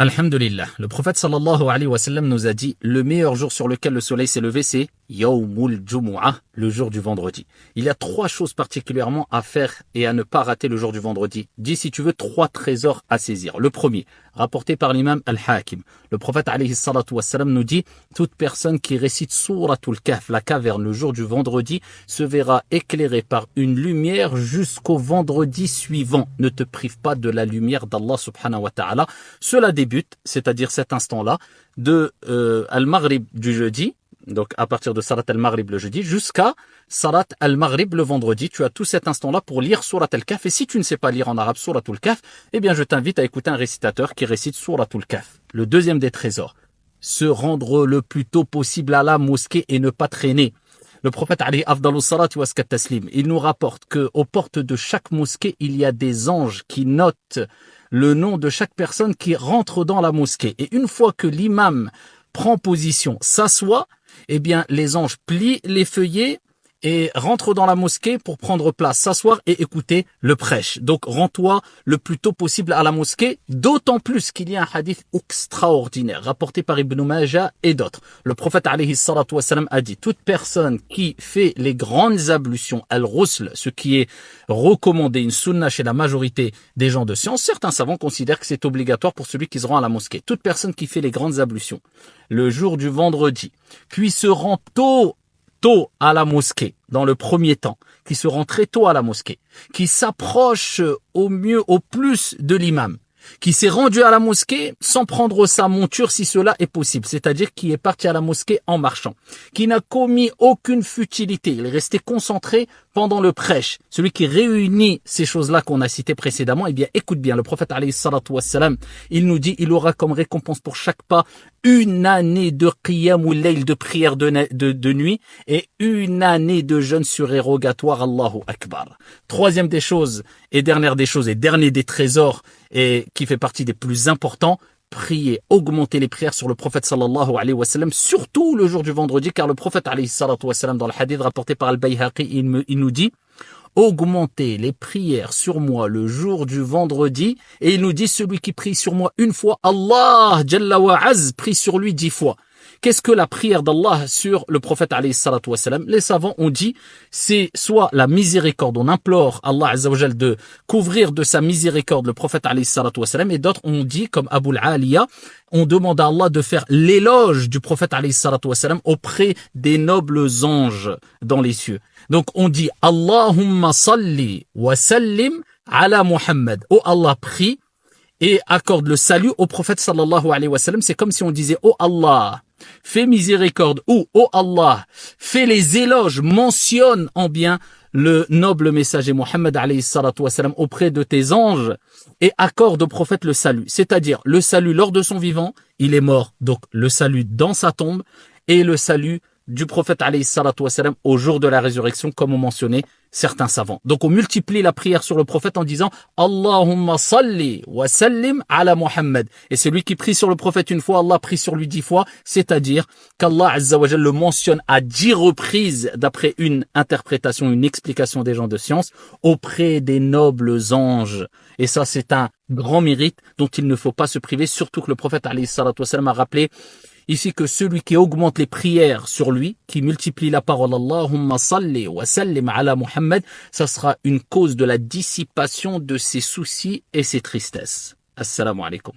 Alhamdulillah, le prophète sallallahu alayhi wa sallam nous a dit le meilleur jour sur lequel le soleil s'est levé, c'est Yawmul Jumu'ah, le jour du vendredi. Il y a trois choses particulièrement à faire et à ne pas rater le jour du vendredi. Dis si tu veux trois trésors à saisir. Le premier, rapporté par l'imam Al-Hakim. Le prophète alayhi salatu wa sallam nous dit toute personne qui récite Souratul Kahf, la caverne, le jour du vendredi, se verra éclairée par une lumière jusqu'au vendredi suivant. Ne te prive pas de la lumière d'Allah subhanahu wa ta'ala. Cela débute, c'est-à-dire cet instant-là, de Al-Maghrib du jeudi, donc à partir de Salat al-Maghrib le jeudi, jusqu'à Salat al-Maghrib le vendredi. Tu as tout cet instant-là pour lire Surat al-Kahf. Et si tu ne sais pas lire en arabe Suratul Kahf, eh bien je t'invite à écouter un récitateur qui récite Suratul Kahf. Le deuxième des trésors, se rendre le plus tôt possible à la mosquée et ne pas traîner. Le prophète alayhi afdalus salat wa askat taslim, il nous rapporte qu'aux portes de chaque mosquée, il y a des anges qui notent le nom de chaque personne qui rentre dans la mosquée. Et une fois que l'imam prend position, s'assoit, eh bien les anges plient les feuillets et rentrent dans la mosquée pour prendre place, s'asseoir et écouter le prêche. Donc rends-toi le plus tôt possible à la mosquée, d'autant plus qu'il y a un hadith extraordinaire rapporté par Ibn Majah et d'autres. Le prophète alayhi salatu wa salam a dit toute personne qui fait les grandes ablutions, al-ghusl, ce qui est recommandé, une sunna chez la majorité des gens de science, certains savants considèrent que c'est obligatoire pour celui qui se rend à la mosquée. Toute personne qui fait les grandes ablutions le jour du vendredi, puis se rend tôt à la mosquée, dans le premier temps, qui se rend très tôt à la mosquée, qui s'approche au plus de l'imam, qui s'est rendu à la mosquée sans prendre sa monture si cela est possible, c'est-à-dire qui est parti à la mosquée en marchant, qui n'a commis aucune futilité, il est resté concentré pendant le prêche. Celui qui réunit ces choses-là qu'on a citées précédemment, eh bien écoute bien, le prophète alayhi salatu wassalam, il nous dit, il aura comme récompense pour chaque pas une année de qiyam ou layl, de prière de nuit, et une année de jeûne surérogatoire. Allahu Akbar. Troisième des choses, et dernière des choses, et dernier des trésors, et qui fait partie des plus importants, prier, augmenter les prières sur le prophète sallallahu alayhi wa sallam, surtout le jour du vendredi, car le prophète alayhi salatu wa sallam, dans le hadith rapporté par Al-Bayhaqi, il nous dit augmentez les prières sur moi le jour du vendredi, et il nous dit celui qui prie sur moi une fois, Allah Jalla wa Az prie sur lui 10 fois. Qu'est-ce que la prière d'Allah sur le prophète alayhi salatu wa salam? Les savants ont dit, c'est soit la miséricorde, on implore Allah azza wa jal de couvrir de sa miséricorde le prophète alayhi salatu wa salam, et d'autres ont dit, comme Abu al-Aliya, on demande à Allah de faire l'éloge du prophète alayhi salatu wa salam auprès des nobles anges dans les cieux. Donc on dit, Allahumma salli wa sallim ala Muhammad. Oh Allah, prie et accorde le salut au prophète sallallahu alayhi wa sallam. C'est comme si on disait, oh Allah, fais miséricorde, ou oh Allah, fais les éloges, mentionne en bien le noble messager Muhammad alayhi salatu wa salam auprès de tes anges et accorde au prophète le salut. C'est-à-dire le salut lors de son vivant, il est mort, donc le salut dans sa tombe, et le salut du prophète alayhi salatu wa salam au jour de la résurrection, comme ont mentionné certains savants. Donc on multiplie la prière sur le prophète en disant Allahumma salli wa sallim ala Muhammad. Et celui qui prie sur le prophète une fois, Allah prie sur lui 10 fois, c'est-à-dire qu'Allah azza wa jalla le mentionne à 10 reprises d'après une interprétation, une explication des gens de science, auprès des nobles anges. Et ça c'est un grand mérite dont il ne faut pas se priver, surtout que le prophète alayhi salatu wa salam a rappelé ici que celui qui augmente les prières sur lui, qui multiplie la parole Allahumma salli wa sallim ala Muhammad, ça sera une cause de la dissipation de ses soucis et ses tristesses. Assalamu alaikum.